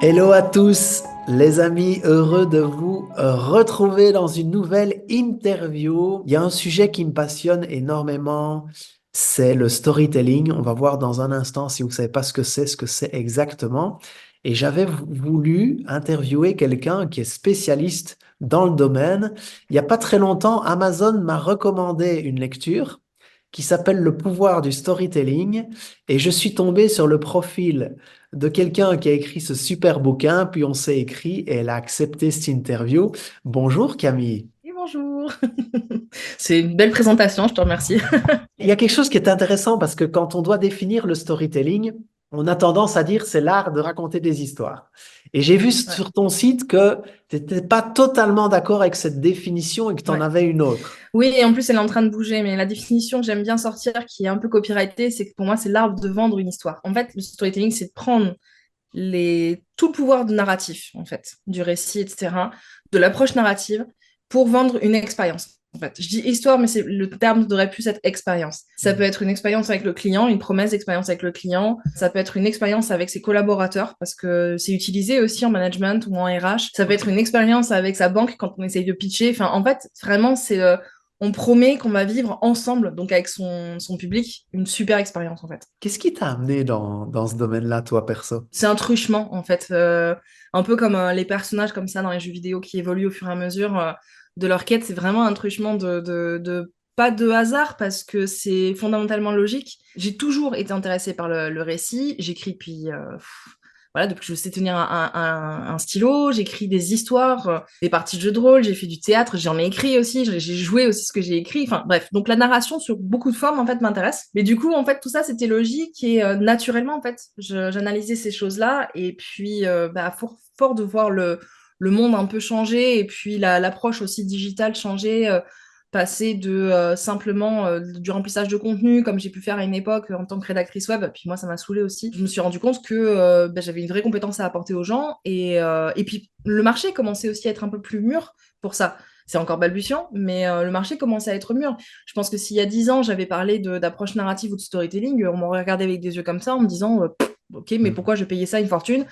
Hello à tous, les amis, heureux de vous retrouver dans une nouvelle interview. Il y a un sujet qui me passionne énormément, c'est le storytelling. On va voir dans un instant si vous savez pas ce que c'est exactement. Et j'avais voulu interviewer quelqu'un qui est spécialiste dans le domaine. Il n'y a pas très longtemps, Amazon m'a recommandé une lecture qui s'appelle Le pouvoir du storytelling et je suis tombé sur le profil de quelqu'un qui a écrit ce super bouquin, puis on s'est écrit et elle a accepté cette interview. Bonjour Camille. Oui, bonjour. C'est une belle présentation, je te remercie. Il y a quelque chose qui est intéressant parce que quand on doit définir le storytelling, on a tendance à dire c'est l'art de raconter des histoires. Et j'ai vu Ouais. sur ton site que tu n'étais pas totalement d'accord avec cette définition et que tu en Ouais. avais une autre. Oui, et en plus, elle est en train de bouger, mais la définition que j'aime bien sortir, qui est un peu copyrightée, c'est que pour moi, c'est l'art de vendre une histoire. En fait, le storytelling, c'est de prendre tout le pouvoir de narratif, en fait, du récit, etc., de l'approche narrative, pour vendre une expérience. En fait, je dis histoire, mais le terme devrait plus être expérience. Ça peut être une expérience avec le client, une promesse d'expérience avec le client. Ça peut être une expérience avec ses collaborateurs, parce que c'est utilisé aussi en management ou en RH. Ça peut être Ok. une expérience avec sa banque quand on essaye de pitcher. Enfin, en fait, vraiment, on promet qu'on va vivre ensemble, donc avec son public, une super expérience, en fait. Qu'est-ce qui t'a amené dans ce domaine-là, toi, perso? C'est un truchement, en fait. Un peu comme les personnages comme ça dans les jeux vidéo qui évoluent au fur et à mesure de leur quête. C'est vraiment un truchement pas de hasard parce que c'est fondamentalement logique. J'ai toujours été intéressée par le récit. J'écris voilà, depuis que je sais tenir un stylo, j'écris des histoires, des parties de jeux de rôle, j'ai fait du théâtre, j'en ai écrit aussi, j'ai joué aussi ce que j'ai écrit. Enfin bref, donc la narration sur beaucoup de formes en fait m'intéresse. Mais du coup en fait tout ça c'était logique et naturellement en fait j'analysais ces choses-là et puis fort de voir le monde un peu changer et puis l'approche aussi digitale changer. Passer de simplement du remplissage de contenu, comme j'ai pu faire à une époque en tant que rédactrice web, puis moi ça m'a saoulé aussi. Je me suis rendu compte que j'avais une vraie compétence à apporter aux gens, et puis le marché commençait aussi à être un peu plus mûr pour ça. C'est encore balbutiant, mais le marché commençait à être mûr. Je pense que s'il y a 10 ans, j'avais parlé d'approche narrative ou de storytelling, on m'aurait regardé avec des yeux comme ça en me disant ok, mais Hmm. pourquoi je payais ça une fortune?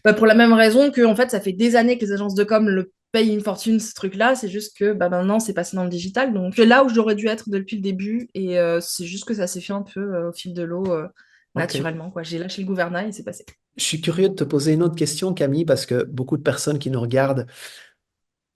Bah, pour la même raison que en fait, ça fait des années que les agences de com le payent une fortune, ce truc-là. C'est juste que bah, maintenant, c'est passé dans le digital. Donc, c'est là où j'aurais dû être depuis le début. Et c'est juste que ça s'est fait un peu au fil de l'eau, Ok. naturellement, quoi. J'ai lâché le gouvernail et c'est passé. Je suis curieux de te poser une autre question, Camille, parce que beaucoup de personnes qui nous regardent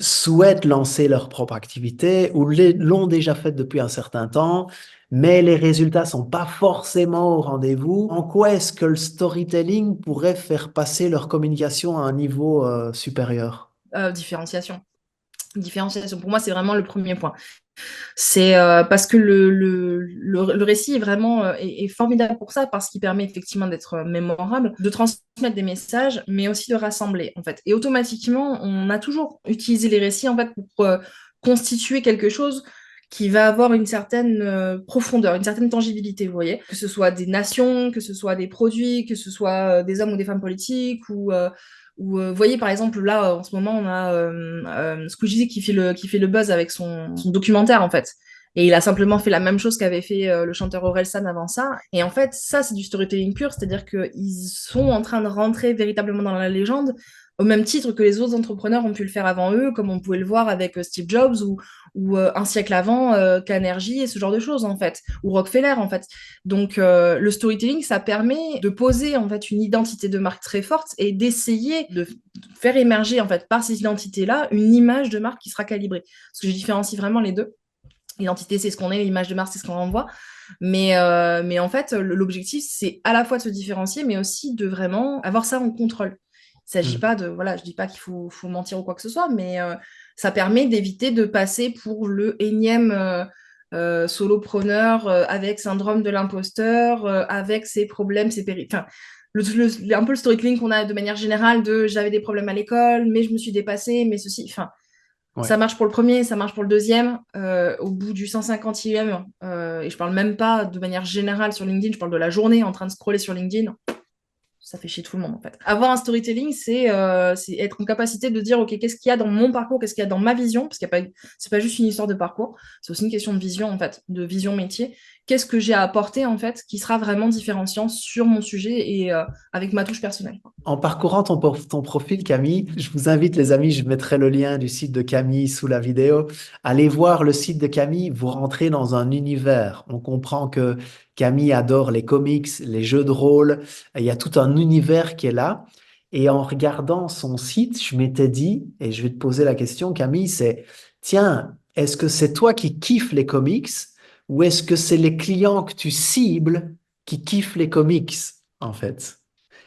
souhaitent lancer leur propre activité ou l'ont déjà fait depuis un certain temps, mais les résultats sont pas forcément au rendez-vous. En quoi est-ce que le storytelling pourrait faire passer leur communication à un niveau supérieur? Différenciation. Différenciation, pour moi, c'est vraiment le premier point. C'est parce que le récit est vraiment est formidable pour ça, parce qu'il permet effectivement d'être mémorable, de transmettre des messages, mais aussi de rassembler, en fait. Et automatiquement, on a toujours utilisé les récits, en fait, pour constituer quelque chose qui va avoir une certaine profondeur, une certaine tangibilité, vous voyez. Que ce soit des nations, que ce soit des produits, que ce soit des hommes ou des femmes politiques, vous voyez, par exemple, là, en ce moment, on a Squeezie qui fait le buzz avec son documentaire, en fait. Et il a simplement fait la même chose qu'avait fait le chanteur Orelsan avant ça. Et en fait, ça, c'est du storytelling pur, c'est-à-dire qu'ils sont en train de rentrer véritablement dans la légende, au même titre que les autres entrepreneurs ont pu le faire avant eux, comme on pouvait le voir avec Steve Jobs ou un siècle avant, Carnegie et ce genre de choses, en fait, ou Rockefeller, en fait. Donc, le storytelling, ça permet de poser, en fait, une identité de marque très forte et d'essayer de faire émerger, en fait, par ces identités-là, une image de marque qui sera calibrée. Parce que je différencie vraiment les deux. L'identité, c'est ce qu'on est, l'image de marque, c'est ce qu'on renvoie. Mais en fait, l'objectif, c'est à la fois de se différencier, mais aussi de vraiment avoir ça en contrôle. Il ne s'agit Hmm. pas de, voilà, je dis pas qu'il faut mentir ou quoi que ce soit, mais ça permet d'éviter de passer pour le énième solopreneur avec syndrome de l'imposteur, avec ses problèmes, ses périls. Enfin, un peu le storytelling qu'on a de manière générale de j'avais des problèmes à l'école, mais je me suis dépassée, mais ceci. Enfin, Ouais. ça marche pour le premier, ça marche pour le deuxième. Au bout du 150e, et je parle même pas de manière générale sur LinkedIn, je parle de la journée en train de scroller sur LinkedIn, ça fait chier tout le monde en fait. Avoir un storytelling, c'est être en capacité de dire, ok, qu'est-ce qu'il y a dans mon parcours, qu'est-ce qu'il y a dans ma vision, parce qu'il y a pas, c'est pas juste une histoire de parcours, c'est aussi une question de vision en fait, de vision métier. qu'est-ce que j'ai à apporter, en fait, qui sera vraiment différenciant sur mon sujet et avec ma touche personnelle. En parcourant ton profil, Camille, je vous invite, les amis, je mettrai le lien du site de Camille sous la vidéo. Allez voir le site de Camille, vous rentrez dans un univers. On comprend que Camille adore les comics, les jeux de rôle. Il y a tout un univers qui est là. Et en regardant son site, je m'étais dit, et je vais te poser la question, Camille, c'est, tiens, est-ce que c'est toi qui kiffes les comics ou est-ce que c'est les clients que tu cibles qui kiffent les comics, en fait?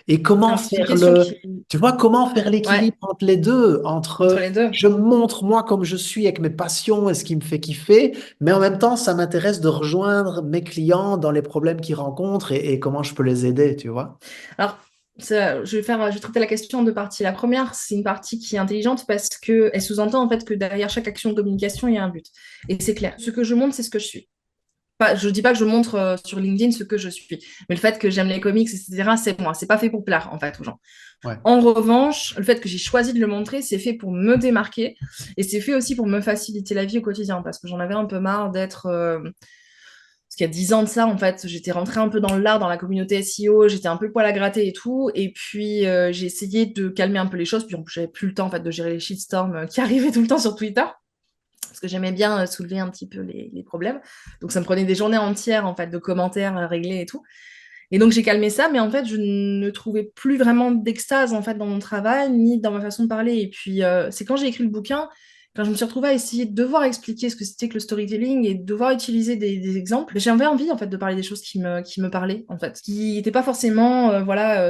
Et comment Alors, c'est une faire question qui... tu vois, comment faire Ouais, l'équilibre entre les deux, entre entre les deux. je me montre moi comme je suis avec mes passions et ce qui me fait kiffer, mais en même temps, ça m'intéresse de rejoindre mes clients dans les problèmes qu'ils rencontrent et comment je peux les aider, tu vois? Alors, je vais traiter la question en deux parties. La première, c'est une partie qui est intelligente parce qu'elle sous-entend en fait que derrière chaque action de communication, il y a un but. Et c'est clair. Ce que je montre, c'est ce que je suis. Pas, je ne dis pas que je montre sur LinkedIn ce que je suis, mais le fait que j'aime les comics, etc., c'est moi. C'est pas fait pour plaire en fait aux gens. Ouais. En revanche, le fait que j'ai choisi de le montrer, c'est fait pour me démarquer et c'est fait aussi pour me faciliter la vie au quotidien parce que j'en avais un peu marre d'être parce qu'il y a 10 ans de ça, en fait, j'étais rentrée un peu dans l'art, dans la communauté SEO, j'étais un peu le poil à gratter et tout. Et puis, j'ai essayé de calmer un peu les choses. Puis, en plus, j'avais plus le temps, en fait, de gérer les shitstorms qui arrivaient tout le temps sur Twitter. Parce que j'aimais bien soulever un petit peu les problèmes. Donc, ça me prenait des journées entières, en fait, de commentaires réglés et tout. Et donc, j'ai calmé ça. Mais en fait, je ne trouvais plus vraiment d'extase, en fait, dans mon travail, ni dans ma façon de parler. Et puis, c'est quand j'ai écrit le bouquin quand je me suis retrouvée à essayer de devoir expliquer ce que c'était que le storytelling et de devoir utiliser des exemples, j'avais envie en fait de parler des choses qui me parlaient en fait, qui n'étaient pas forcément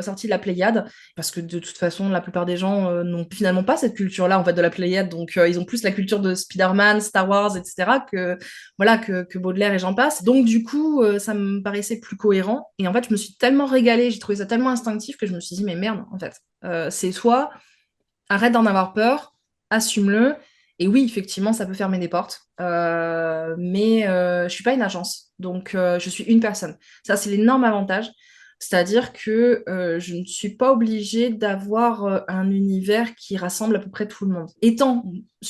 sorties de la Pléiade, parce que de toute façon la plupart des gens n'ont finalement pas cette culture-là en fait de la Pléiade, donc ils ont plus la culture de Spider-Man, Star Wars, etc. que Baudelaire et j'en passe. Donc du coup ça me paraissait plus cohérent et en fait je me suis tellement régalée, j'ai trouvé ça tellement instinctif que je me suis dit mais merde en fait, c'est soit arrête d'en avoir peur, assume-le. Et oui, effectivement, ça peut fermer des portes, mais je suis pas une agence, donc je suis une personne. Ça, c'est l'énorme avantage, c'est-à-dire que je ne suis pas obligée d'avoir un univers qui rassemble à peu près tout le monde. Étant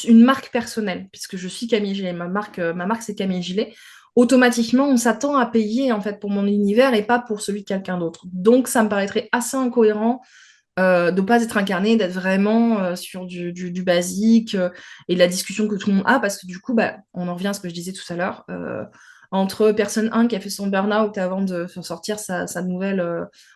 une marque personnelle, puisque je suis Camille Gillet, ma marque c'est Camille Gillet, automatiquement, on s'attend à payer en fait pour mon univers et pas pour celui de quelqu'un d'autre. Donc, ça me paraîtrait assez incohérent de ne pas être incarné, d'être vraiment sur du basique et de la discussion que tout le monde a, parce que du coup, bah, on en revient à ce que je disais tout à l'heure, entre personne 1 qui a fait son burn-out avant de sortir sa nouvelle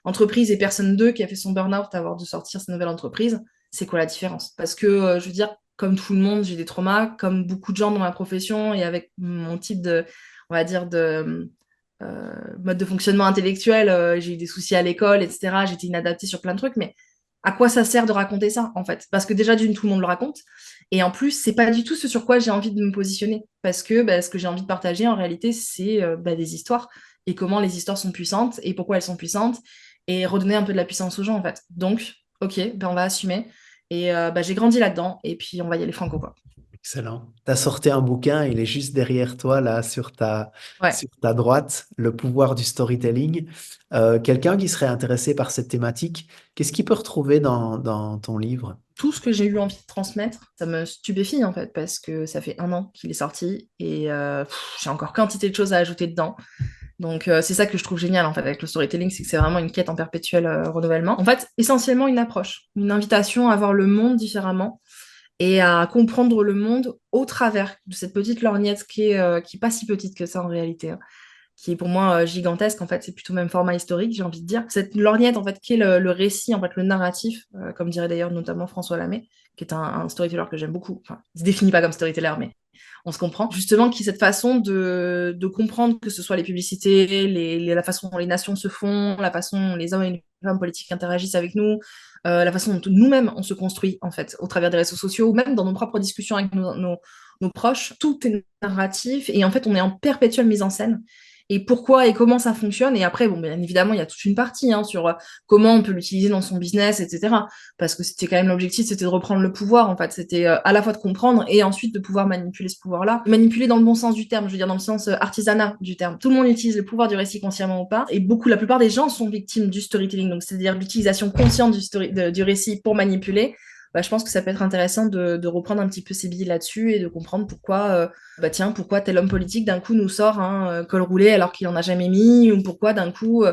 entreprise et personne 2 qui a fait son burn-out avant de sortir sa nouvelle entreprise, c'est quoi la différence? Parce que, je veux dire, comme tout le monde, j'ai des traumas, comme beaucoup de gens dans ma profession et avec mon type de, on va dire, de mode de fonctionnement intellectuel, j'ai eu des soucis à l'école, etc. J'étais inadaptée sur plein de trucs, mais à quoi ça sert de raconter ça, en fait? Parce que déjà, d'une, tout le monde le raconte, et en plus, c'est pas du tout ce sur quoi j'ai envie de me positionner, parce que bah, ce que j'ai envie de partager, en réalité, c'est bah, des histoires, et comment les histoires sont puissantes, et pourquoi elles sont puissantes, et redonner un peu de la puissance aux gens, en fait. Donc, ok, ben on va assumer, et bah, j'ai grandi là-dedans, et puis on va y aller franco, quoi. Excellent. Tu as sorti un bouquin, il est juste derrière toi, là, Ouais. sur ta droite, Le pouvoir du storytelling. Quelqu'un qui serait intéressé par cette thématique, qu'est-ce qu'il peut retrouver dans ton livre? Tout ce que j'ai eu envie de transmettre, ça me stupéfie en fait, parce que ça fait un an qu'il est sorti et j'ai encore quantité de choses à ajouter dedans. Donc c'est ça que je trouve génial en fait avec le storytelling, c'est que c'est vraiment une quête en perpétuel renouvellement. En fait, essentiellement une approche, une invitation à voir le monde différemment et à comprendre le monde au travers de cette petite lorgnette qui est pas si petite que ça en réalité, hein, qui est pour moi gigantesque. En fait, c'est plutôt même format historique, j'ai envie de dire. Cette lorgnette, en fait, qui est le récit, en fait, le narratif, comme dirait d'ailleurs notamment François Lamé, qui est un storyteller que j'aime beaucoup. Enfin, il se définit pas comme storyteller, mais on se comprend. Justement, qui est cette façon de comprendre que ce soit les publicités, la façon dont les nations se font, la façon dont les hommes et les femmes politiques interagissent avec nous, la façon dont nous-mêmes on se construit, en fait, au travers des réseaux sociaux, ou même dans nos propres discussions avec nos proches. Tout est narratif et en fait, on est en perpétuelle mise en scène et pourquoi et comment ça fonctionne. Et après, bon, bien évidemment, il y a toute une partie hein, sur comment on peut l'utiliser dans son business, etc. Parce que c'était quand même l'objectif, c'était de reprendre le pouvoir, en fait. C'était à la fois de comprendre et ensuite de pouvoir manipuler ce pouvoir-là. Manipuler dans le bon sens du terme, je veux dire dans le sens artisanat du terme. Tout le monde utilise le pouvoir du récit consciemment ou pas. Et la plupart des gens sont victimes du storytelling, donc c'est-à-dire l'utilisation consciente du récit pour manipuler. je pense que ça peut être intéressant de reprendre un petit peu ses billes là-dessus et de comprendre pourquoi, tiens, pourquoi tel homme politique d'un coup nous sort un col roulé alors qu'il en a jamais mis, ou pourquoi d'un coup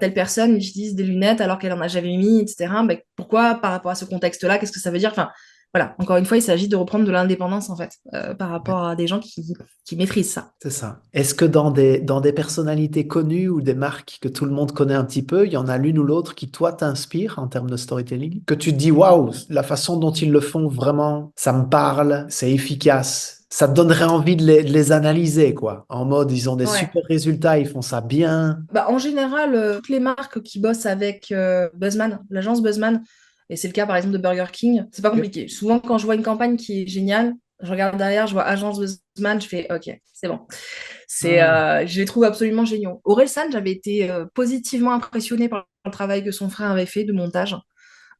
telle personne utilise des lunettes alors qu'elle en a jamais mis, etc. Pourquoi par rapport à ce contexte-là, qu'est-ce que ça veut dire? Enfin, voilà, encore une fois, il s'agit de reprendre de l'indépendance en fait, par Ouais, rapport à des gens qui maîtrisent ça. c'est ça. Est-ce que dans des personnalités connues ou des marques que tout le monde connaît un petit peu, il y en a l'une ou l'autre qui, toi, t'inspire en termes de storytelling? Que tu te dis, waouh, la façon dont ils le font, vraiment, ça me parle, c'est efficace. Ça te donnerait envie de les analyser, quoi. En mode, ils ont des Ouais. super résultats, ils font ça bien. En général, toutes les marques qui bossent avec Buzzman, l'agence Buzzman, et c'est le cas par exemple de Burger King, c'est pas Ok. compliqué. Souvent, quand je vois une campagne qui est géniale, je regarde derrière, je vois agence Buzzman, je fais OK, c'est bon. Hmm. Je les trouve absolument géniaux. Orelsan, j'avais été positivement impressionnée par le travail que son frère avait fait de montage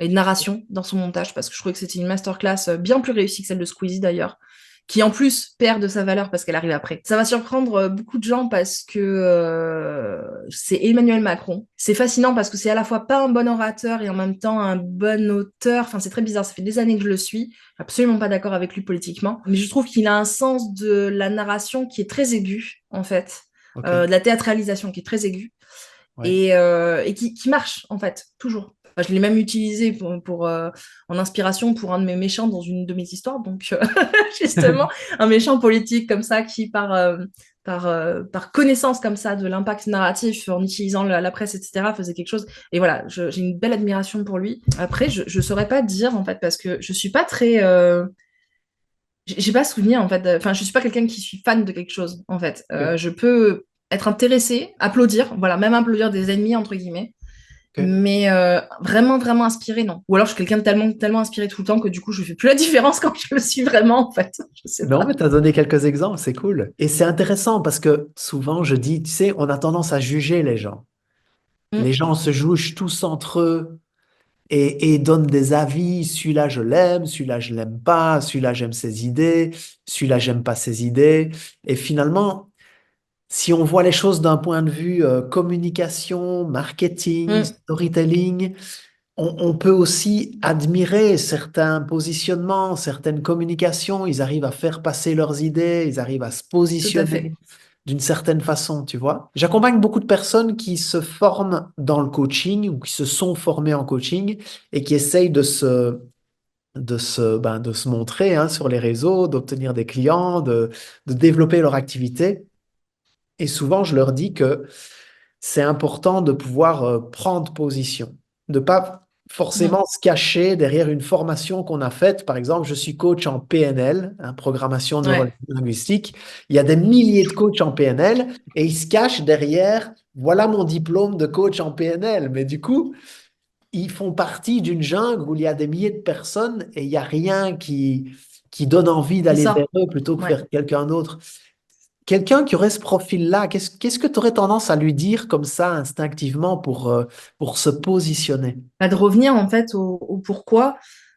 et de narration dans son montage, parce que je trouvais que c'était une masterclass bien plus réussie que celle de Squeezie d'ailleurs, qui en plus perd de sa valeur parce qu'elle arrive après. Ça va surprendre beaucoup de gens parce que c'est Emmanuel Macron. C'est fascinant parce que c'est à la fois pas un bon orateur et en même temps un bon auteur. Enfin, c'est très bizarre, ça fait des années que je le suis. Absolument pas d'accord avec lui politiquement. Mais je trouve qu'il a un sens de la narration qui est très aigu, en fait. Ok. De la théâtralisation qui est très aiguë Ouais. et qui marche en fait, toujours. Enfin, je l'ai même utilisé en inspiration pour un de mes méchants dans une de mes histoires, donc justement, un méchant politique comme ça qui, par connaissance comme ça de l'impact narratif en utilisant la presse, etc., faisait quelque chose. Et voilà, j'ai une belle admiration pour lui. Après, je ne saurais pas dire en fait, parce que je suis pas très. J'ai pas souvenir en fait. Enfin, je suis pas quelqu'un qui suis fan de quelque chose en fait. Ok. Je peux être intéressé, applaudir, voilà, même applaudir des ennemis entre guillemets, Ok. mais vraiment vraiment inspiré non. Ou alors je suis quelqu'un de tellement inspiré tout le temps que du coup je fais plus la différence quand je le suis vraiment en fait. Je sais Non, mais pas. tu as donné quelques exemples, c'est cool. Et c'est intéressant parce que souvent, je dis, tu sais, on a tendance à juger les gens. Les Mm, gens se jugent tous entre eux et donnent des avis. Celui-là, je l'aime, celui-là, je l'aime pas, celui-là, j'aime ses idées, celui-là, j'aime pas ses idées. Et finalement, si on voit les choses d'un point de vue communication, marketing, mm, storytelling, on peut aussi admirer certains positionnements, certaines communications. Ils arrivent à faire passer leurs idées, ils arrivent à se tout à positionner fait. d'une certaine façon, tu vois. J'accompagne beaucoup de personnes qui se forment dans le coaching ou qui se sont formées en coaching et qui essayent de se montrer hein, sur les réseaux, d'obtenir des clients, de développer leur activité. Et souvent, je leur dis que c'est important de pouvoir prendre position, de pas Mm, forcément se cacher derrière une formation qu'on a faite. Par exemple, je suis coach en PNL, hein, programmation ouais, neuro-linguistique. Il y a des milliers de coachs en PNL et ils se cachent derrière, voilà mon diplôme de coach en PNL. Mais du coup, ils font partie d'une jungle où il y a des milliers de personnes et il n'y a rien qui donne envie c'est d'aller vers ça. eux plutôt que Ouais. vers quelqu'un d'autre. Quelqu'un qui aurait ce profil-là, qu'est-ce que tu aurais tendance à lui dire comme ça instinctivement pour se positionner? De revenir en fait au pourquoi.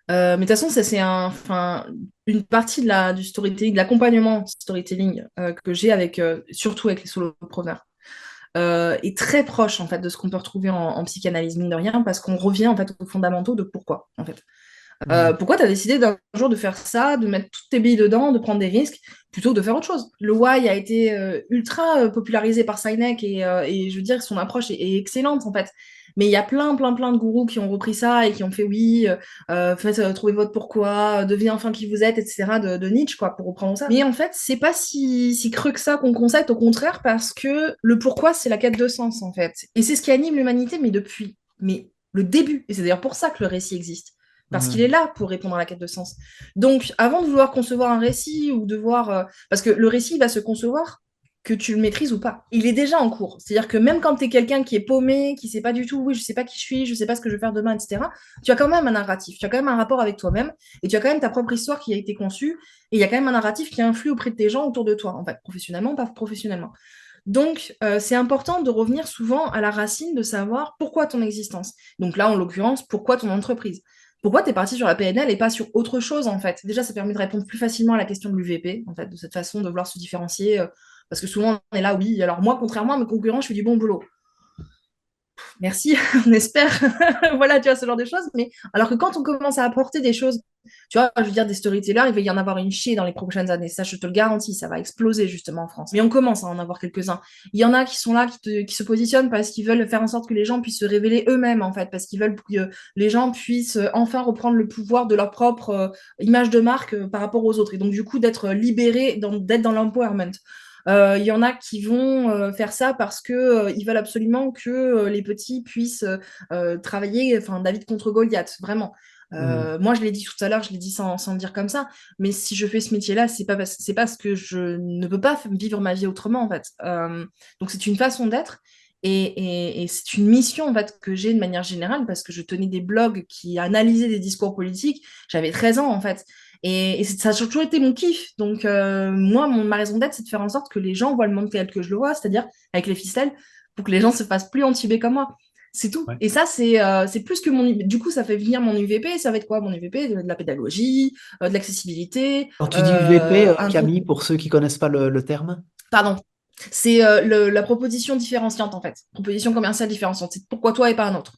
Mais de toute façon, ça c'est une partie du storytelling, de l'accompagnement storytelling que j'ai avec surtout avec les solopreneurs. Est très proche en fait de ce qu'on peut retrouver en psychanalyse mine de rien parce qu'on revient en fait aux fondamentaux de pourquoi en fait. Hmm. Pourquoi tu as décidé d'un jour de faire ça, de mettre toutes tes billes dedans, de prendre des risques, plutôt que de faire autre chose? Le why a été ultra popularisé par Sinek et je veux dire, son approche est excellente en fait. Mais il y a plein de gourous qui ont repris ça et qui ont fait oui, faites, trouvez votre pourquoi, devenez enfin qui vous êtes, etc. de Nietzsche, quoi, pour reprendre ça. Mais en fait, c'est pas si creux que ça qu'on constate, au contraire, parce que le pourquoi, c'est la quête de sens, en fait. Et c'est ce qui anime l'humanité, mais depuis mais le début. Et c'est d'ailleurs pour ça que le récit existe parce qu'il est Hmm. là pour répondre à la quête de sens. Donc, avant de vouloir concevoir un récit ou de voir... parce que le récit va se concevoir que tu le maîtrises ou pas. Il est déjà en cours. C'est-à-dire que même quand tu es quelqu'un qui est paumé, qui sait pas du tout, oui, je sais pas qui je suis, je sais pas ce que je vais faire demain, etc., tu as quand même un narratif, tu as quand même un rapport avec toi-même, et tu as quand même ta propre histoire qui a été conçue, et il y a quand même un narratif qui influe auprès de tes gens autour de toi, en fait, professionnellement, pas professionnellement. Donc, c'est important de revenir souvent à la racine de savoir pourquoi ton existence. Donc là, en l'occurrence, pourquoi ton entreprise. Pourquoi tu es parti sur la PNL et pas sur autre chose, en fait? Déjà, ça permet de répondre plus facilement à la question de l'UVP, en fait, de cette façon de vouloir se différencier. Parce que souvent, on est là, oui, alors moi, contrairement à mes concurrents, je fais du bon boulot. Merci, on espère. Voilà, tu vois, ce genre de choses. Mais alors que quand on commence à apporter des choses, tu vois, je veux dire, des storytellers, il va y en avoir une chier dans les prochaines années. Ça, je te le garantis, ça va exploser justement en France. Mais on commence à en avoir quelques-uns. Il y en a qui sont là, qui se positionnent parce qu'ils veulent faire en sorte que les gens puissent se révéler eux-mêmes, en fait, parce qu'ils veulent que les gens puissent enfin reprendre le pouvoir de leur propre image de marque par rapport aux autres. Et donc, du coup, d'être libérés, d'être dans l'empowerment. Il y en a qui vont faire ça parce que ils veulent absolument que les petits puissent travailler, enfin David contre Goliath, vraiment. Hmm. Moi, je l'ai dit tout à l'heure, je l'ai dit sans le dire comme ça, mais si je fais ce métier-là, c'est parce que je ne peux pas vivre ma vie autrement, en fait. Donc, c'est une façon d'être. Et c'est une mission en fait que j'ai de manière générale parce que je tenais des blogs qui analysaient des discours politiques. J'avais 13 ans en fait. Et ça a toujours été mon kiff. Donc, moi, ma raison d'être, c'est de faire en sorte que les gens voient le monde tel que je le vois, c'est-à-dire avec les ficelles, pour que les gens se fassent plus entuber comme moi. C'est tout. Ouais. Et ça, c'est plus que mon. Du coup, ça fait venir mon UVP. Ça va être quoi, mon UVP? De la pédagogie, de l'accessibilité, Quand tu dis UVP, un truc. Camille, pour ceux qui connaissent pas le terme, Pardon. C'est la proposition différenciante, en fait. Proposition commerciale différenciante. C'est pourquoi toi et pas un autre.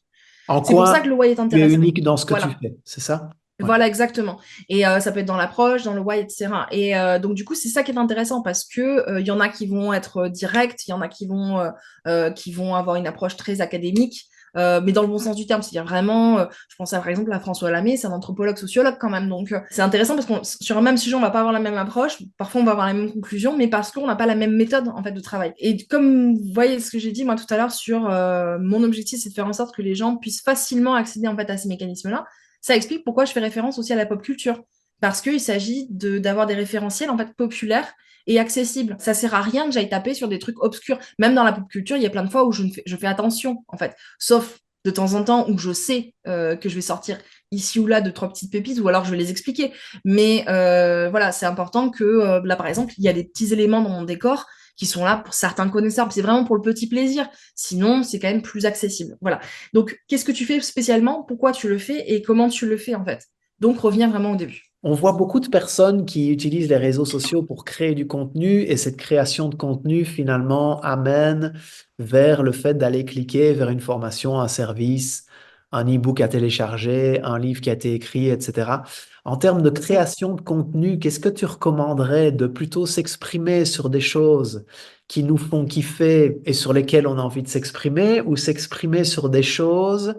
en C'est pour ça que quoi le why est tu es intéressant. unique dans ce que tu Voilà. fais, c'est ça? Ouais. Voilà, exactement. Et ça peut être dans l'approche, dans le why, etc. Et donc, du coup, c'est ça qui est intéressant parce que il y en a qui vont être directs, il y en a qui vont avoir une approche très académique, mais dans le bon sens du terme. C'est-à-dire vraiment, je pense à, par exemple à François Lamé, c'est un anthropologue sociologue quand même. Donc, c'est intéressant parce que sur un même sujet, on va pas avoir la même approche. Parfois, on va avoir la même conclusion, mais parce qu'on n'a pas la même méthode en fait de travail. Et comme vous voyez ce que j'ai dit moi tout à l'heure sur mon objectif, c'est de faire en sorte que les gens puissent facilement accéder en fait à ces mécanismes-là. Ça explique pourquoi je fais référence aussi à la pop culture. Parce qu'il s'agit d'avoir des référentiels en fait populaires et accessibles. Ça sert à rien que j'aille taper sur des trucs obscurs. Même dans la pop culture, il y a plein de fois où je fais attention, en fait. Sauf de temps en temps où je sais que je vais sortir ici ou là de trois petites pépites, ou alors je vais les expliquer. Mais voilà, c'est important que là, par exemple, il y a des petits éléments dans mon décor qui sont là pour certains connaisseurs. C'est vraiment pour le petit plaisir. Sinon, c'est quand même plus accessible. Voilà. Donc, qu'est-ce que tu fais spécialement? Pourquoi tu le fais et comment tu le fais en fait? Donc, reviens vraiment au début. On voit beaucoup de personnes qui utilisent les réseaux sociaux pour créer du contenu et cette création de contenu finalement amène vers le fait d'aller cliquer vers une formation, un service, un e-book à télécharger, un livre qui a été écrit, etc. En termes de création de contenu, qu'est-ce que tu recommanderais de plutôt s'exprimer sur des choses qui nous font kiffer et sur lesquelles on a envie de s'exprimer ou s'exprimer sur des choses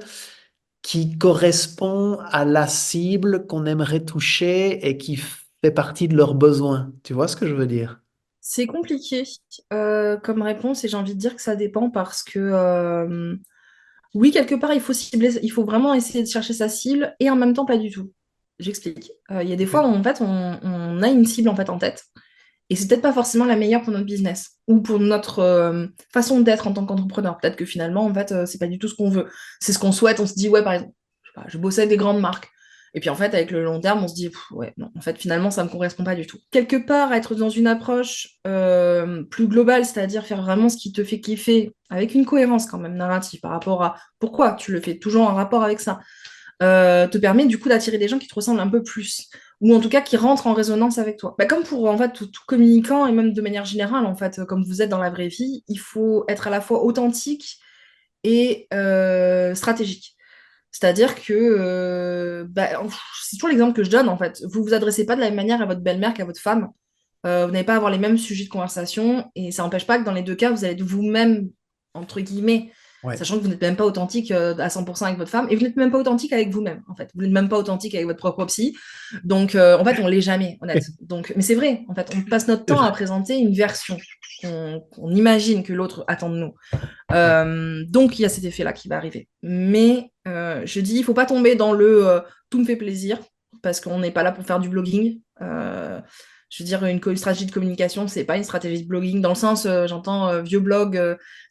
qui correspond à la cible qu'on aimerait toucher et qui fait partie de leurs besoins. Tu vois ce que je veux dire? C'est compliqué comme réponse et j'ai envie de dire que ça dépend parce que oui, quelque part, il faut cibler, il faut vraiment essayer de chercher sa cible et en même temps, pas du tout. J'explique. Il y a des fois où en fait, on a une cible en fait en tête. Et c'est peut-être pas forcément la meilleure pour notre business ou pour notre façon d'être en tant qu'entrepreneur. Peut-être que finalement, en fait, c'est pas du tout ce qu'on veut. C'est ce qu'on souhaite. On se dit, ouais, par exemple, je sais pas, je bossais avec des grandes marques. Et puis en fait, avec le long terme, on se dit, pff, ouais, non, en fait, finalement, ça me correspond pas du tout. Quelque part, être dans une approche plus globale, c'est-à-dire faire vraiment ce qui te fait kiffer, avec une cohérence quand même narrative par rapport à pourquoi tu le fais, toujours en rapport avec ça te permet du coup d'attirer des gens qui te ressemblent un peu plus, ou en tout cas qui rentrent en résonance avec toi. Bah, comme pour en fait tout communicant et même de manière générale, en fait, comme vous êtes dans la vraie vie, il faut être à la fois authentique et stratégique. C'est-à-dire que c'est toujours l'exemple que je donne en fait. Vous vous adressez pas de la même manière à votre belle-mère qu'à votre femme. Vous n'allez pas avoir les mêmes sujets de conversation et ça n'empêche pas que dans les deux cas, vous allez être vous-même, entre guillemets, Ouais. sachant que vous n'êtes même pas authentique à 100% avec votre femme et vous n'êtes même pas authentique avec vous-même, en fait. Vous n'êtes même pas authentique avec votre propre psy. Donc, en fait, on l'est jamais, honnête. Donc, mais c'est vrai, en fait, on passe notre C'est temps à vrai. présenter une version qu'on imagine que l'autre attend de nous. Ouais. Donc, il y a cet effet-là qui va arriver. Mais je dis, il faut pas tomber dans le tout me fait plaisir, parce qu'on n'est pas là pour faire du blogging. Je veux dire, une stratégie de communication, c'est pas une stratégie de blogging, dans le sens, j'entends vieux blog,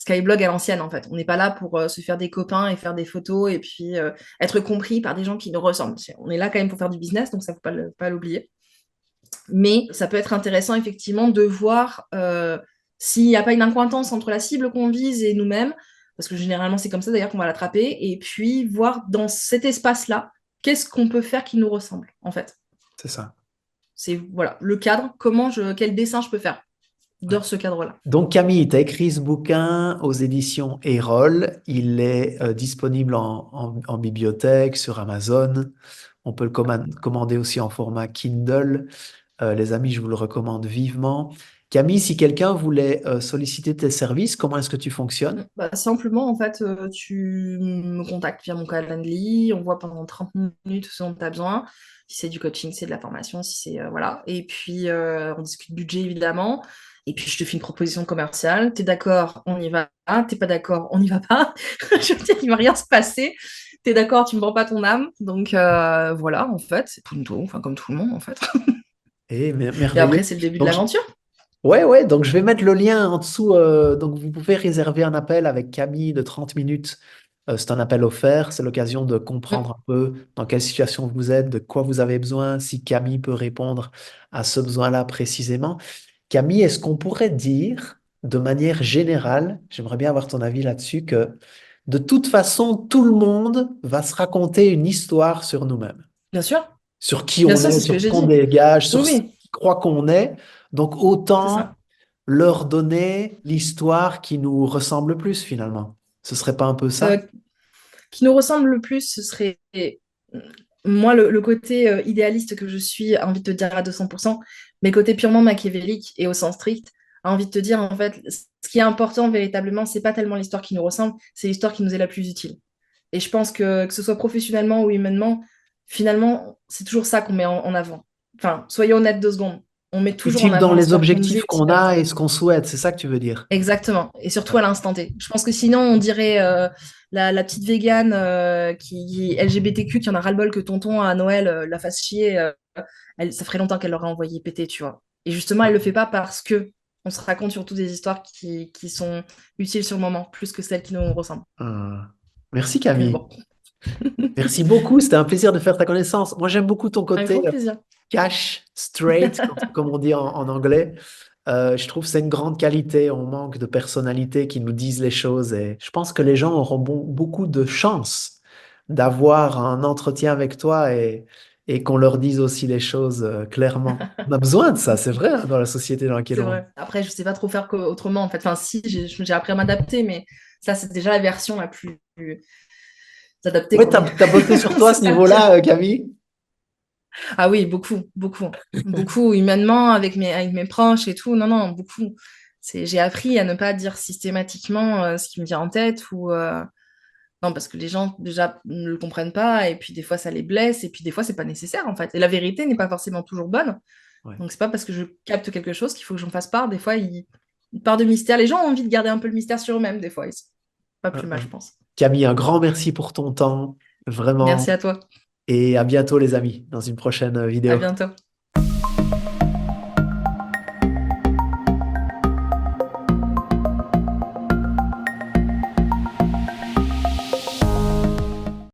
Skyblog à l'ancienne, en fait. On n'est pas là pour se faire des copains et faire des photos et puis être compris par des gens qui nous ressemblent. On est là quand même pour faire du business, donc ça ne faut pas l'oublier. Mais ça peut être intéressant, effectivement, de voir s'il n'y a pas une incohérence entre la cible qu'on vise et nous-mêmes, parce que généralement, c'est comme ça d'ailleurs qu'on va l'attraper, et puis voir dans cet espace-là, qu'est-ce qu'on peut faire qui nous ressemble, en fait. C'est ça. C'est voilà, le cadre, quel dessin je peux faire. Ouais. dans ce cadre-là. Donc Camille, tu as écrit ce bouquin aux éditions Erol. Il est disponible en bibliothèque, sur Amazon. On peut le commander aussi en format Kindle. Les amis, je vous le recommande vivement. Camille, si quelqu'un voulait solliciter tes services, comment est-ce que tu fonctionnes? Bah, simplement, en fait, tu me contactes via mon Calendly, on voit pendant 30 minutes ce dont tu as besoin. Si c'est du coaching, c'est de la formation, si c'est voilà. Et puis, on discute budget, évidemment. Et puis, je te fais une proposition commerciale. T'es d'accord, on y va. T'es pas d'accord, on n'y va pas. Je veux dire, il va rien se passer. T'es d'accord, tu me vends pas ton âme. Donc, voilà, en fait, c'est tout, enfin, comme tout le monde, en fait. Eh, Et merveilleux. après, c'est le début de Donc, l'aventure. ouais, ouais, donc je vais mettre le lien en dessous. Donc, vous pouvez réserver un appel avec Camille de 30 minutes. C'est un appel offert. C'est l'occasion de comprendre un peu dans quelle situation vous êtes, de quoi vous avez besoin, si Camille peut répondre à ce besoin-là précisément. Camille, est-ce qu'on pourrait dire de manière générale, j'aimerais bien avoir ton avis là-dessus, que de toute façon, tout le monde va se raconter une histoire sur nous-mêmes, Bien sûr. sur qui Bien on sûr, est, c'est ce sur que ce j'ai qu'on dit. dégage, Oui, sur ce oui, qu'ils croient qu'on est. Donc, c'est autant ça. leur donner l'histoire qui nous ressemble le plus finalement. Ce serait pas un peu ça? Euh, qui nous ressemble le plus, ce serait moi le côté idéaliste que je suis, a envie de te dire à 200%, mais côté purement machiavélique et au sens strict, a envie de te dire en fait, ce qui est important véritablement, c'est pas tellement l'histoire qui nous ressemble, c'est l'histoire qui nous est la plus utile. Et je pense que ce soit professionnellement ou humainement, finalement, c'est toujours ça qu'on met en avant. Enfin, soyons honnêtes 2 secondes. On met toujours en Utile dans avant les l'histoire qui nous objectifs est qu'on utile. a et ce qu'on souhaite, c'est ça que tu veux dire? Exactement, et Ouais. surtout à l'instant T. Je pense que sinon, on dirait la petite végane qui LGBTQ qui en a ras-le-bol que tonton à Noël la fasse chier. Ça ferait longtemps qu'elle l'aurait envoyé péter, tu vois. Et justement, elle le fait pas parce que on se raconte surtout des histoires qui sont utiles sur le moment, plus que celles qui nous ressemblent. Euh, Merci Mais Camille. bon, Merci beaucoup, c'était un plaisir de faire ta connaissance. Moi, j'aime beaucoup ton avec côté grand plaisir. cash, straight, comme on dit en anglais. Je trouve que c'est une grande qualité. On manque de personnalités qui nous disent les choses et je pense que les gens auront beaucoup de chance d'avoir un entretien avec toi et qu'on leur dise aussi les choses clairement. On a besoin de ça, c'est vrai, hein, dans la société dans laquelle C'est on vit. vrai. Après, je sais pas trop faire autrement, en fait. Enfin, si, j'ai appris à m'adapter, mais ça, c'est déjà la version la plus adaptée, Ouais, quoi. t'as bossé sur toi à C'est ce pas le pire. niveau-là, Camille? Ah oui, beaucoup, beaucoup. Beaucoup, humainement, avec mes proches et tout. Non, non, beaucoup. J'ai appris à ne pas dire systématiquement ce qui me vient en tête ou non, parce que les gens déjà ne le comprennent pas et puis des fois ça les blesse et puis des fois c'est pas nécessaire en fait. Et la vérité n'est pas forcément toujours bonne. Ouais. Donc c'est pas parce que je capte quelque chose qu'il faut que j'en fasse part. Des fois, il part de mystère. Les gens ont envie de garder un peu le mystère sur eux-mêmes, des fois. Et c'est pas Euh, plus mal, euh. je pense. Camille, un grand merci pour ton temps, Merci vraiment. à toi. Et à bientôt, les amis, dans une prochaine À vidéo. bientôt.